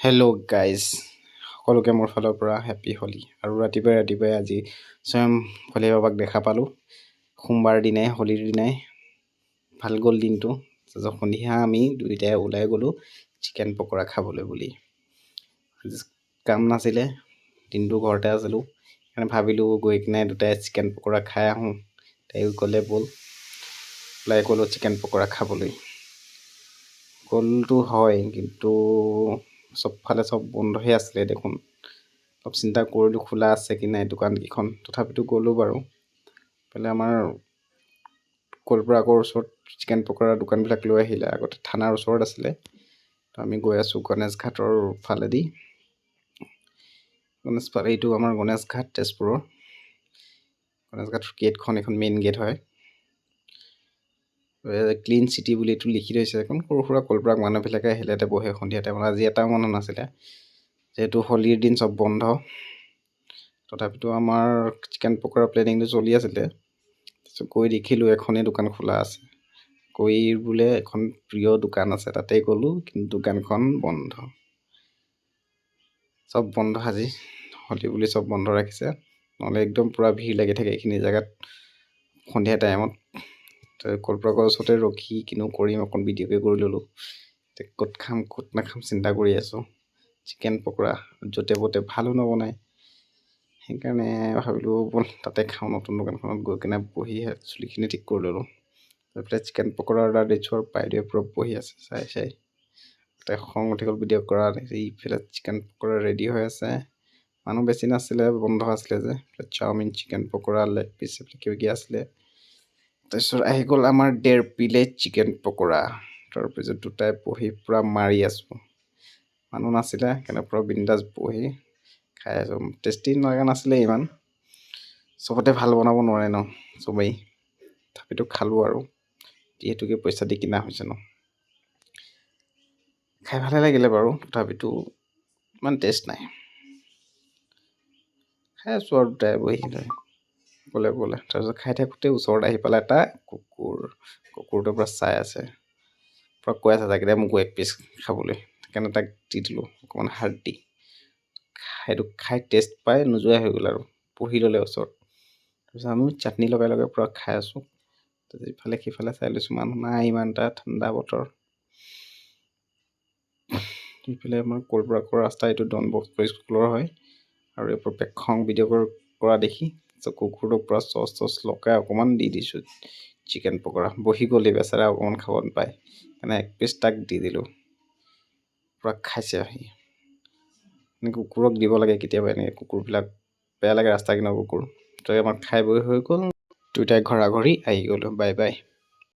Hello' guys, সকলোকে মোৰ ফালৰ পৰা হেপ্পী হোলী। আৰু ৰাতিপুৱাই আজি স্বয়ং ভোলে বাবাক দেখা পালোঁ। সোমবাৰ দিনাই, হোলীৰ দিনাই ভাল গ'ল দিনটো। সন্ধিয়া আমি দুয়োটাই ওলাই গ'লোঁ চিকেন পকৰা খাবলৈ বুলি। কাম নাছিলে, দিনটো ঘৰতে আছিলোঁ, সেইকাৰণে ভাবিলোঁ গৈ কিনে দুটাই চিকেন পকৰা খাই আহোঁ। তাইও ক'লে ব'ল, ওলাই গ'লোঁ চিকেন পকৰা খাবলৈ। গ'লটো হয়, কিন্তু চবফালে চব বন্ধহে আছিলে দেখোন। অলপ চিন্তা কৰিলোঁ খোলা আছে কি নাই দোকানকেইখন, তথাপিতো গ'লোঁ বাৰু। এইফালে আমাৰ কলপুৰাকৰ ওচৰত চিকেন পকৰা দোকানবিলাক লৈ আহিলে। আগতে থানাৰ ওচৰত আছিলে, তো আমি গৈ আছোঁ গণেশ ঘাটৰ ফালেদি। এইটো আমাৰ গণেশ ঘাট, তেজপুৰৰ গণেশ ঘাটৰ গেটখন, এখন মেইন গেট হয়। ক্লিন চিটি বুলি এইটো লিখি থৈছে। এখন সৰু সুৰা কলপুৰাক মানুহবিলাকে আহিলে ইয়াতে বহে সন্ধিয়া টাইমত। আজি এটাও মানুহ নাছিলে, যিহেতু হোলীৰ দিন চব বন্ধ। তথাপিতো আমাৰ চিকেন পকৰা প্লেনিংটো চলি আছিলে। তাৰপিছত গৈ দেখিলোঁ এখনেই দোকান খোলা আছে। গৈ বোলে এখন প্ৰিয় দোকান আছে, তাতে গ'লোঁ, কিন্তু দোকানখন বন্ধ। চব বন্ধ আজি, হোলী বুলি চব বন্ধ ৰাখিছে, নহ'লে একদম পূৰা ভিৰ লাগি থাকে এইখিনি জেগাত সন্ধিয়া টাইমত। কলপুৰাকৰ ওচৰতে ৰখি কিনো কৰিম, অকণ ভিডিঅ'কে কৰি ল'লোঁ। ক'ত খাম ক'ত নাখাম চিন্তা কৰি আছোঁ। চিকেন পকৰা য'তে প'তে ভালো নবনায়, সেইকাৰণে ভাবিলোঁ ব'ল তাতে খাওঁ। নতুন দোকানখনত গৈ কিনে বহি চুলিখিনি ঠিক কৰি ল'লোঁ। এইফালে চিকেন পকৰা অৰ্ডাৰ দিছোঁ আৰু বাইদেৱে পূৰা বহি আছে চাই। তাতে খং উঠি গ'ল ভিডিঅ' কৰা। এইফালে চিকেন পকৰা ৰেডি হৈ আছে, মানুহ বেছি নাছিলে, বন্ধ আছিলে যে। Chowmein, chicken pakora, leg piece কিবা কিবি আছিলে। তাৰপিছত আহি গ'ল আমাৰ 1.5 প্লেট চিকেন পকৰা। তাৰপিছত দুটাই বহি পূৰা মাৰি আছোঁ, মানুহ নাছিলে, সেইকাৰণে পূৰা বিন্দাছ বহি খাই আছোঁ। টেষ্টি লগা নাছিলে ইমান, চবতে ভাল বনাব নোৱাৰে ন চবেই, তথাপিতো খালোঁ আৰু, যিহেতুকে পইচা দি কিনা হৈছে ন। খাই ভালে লাগিলে বাৰু, তথাপিতো ইমান টেষ্ট নাই। খাই আছোঁ আৰু দুটাই বহি বলে। তাৰপিছত খাই থাকোঁতে ওচৰত আহি পেলাই এটা কুকুৰটোৰ পৰা চাই আছে, পূৰা কৈ আছে তাক এতিয়া মোকো 1 পিচ খাবলৈ। সেইকাৰণে তাক দি দিলোঁ অকণমান হাৰ্ডি। সেইটো খাই টেষ্ট পাই নোযোৱাই হৈ গ'ল আৰু বহি ল'লে ওচৰত। তাৰপিছত আমি চাটনি লগাই পূৰা খাই আছোঁ। তাৰপিছত ইফালে সিফালে চাই লৈছোঁ, মানুহ নাই ইমান এটা, ঠাণ্ডা বতৰ। ইফালে আমাৰ কলপুৰাকৰ ৰাস্তা, এইটো ডন বস্কো স্কুলৰ হয়। আৰু এই প্ৰত্যেক খং ভিডিঅ' কৰা দেখি কুকুৰটোক পূৰা চচ লগাই অকণমান দি দিছোঁ চিকেন পকৰা। বহি গ'লি বেচেৰা, অকণমান খাব নাপায়, সেইকাৰণে 1 পিচ তাক দি দিলোঁ। পূৰা খাইছে আহি। কুকুৰক দিব লাগে কেতিয়াবা, এনেকৈ কুকুৰবিলাক বেয়া লাগে, ৰাস্তা কিনাৰৰ কুকুৰ। তো আমাৰ খাই বৈ হৈ গ'ল, দুয়োটাই ঘৰা ঘৰি আহি গ'লোঁ। Bye bye.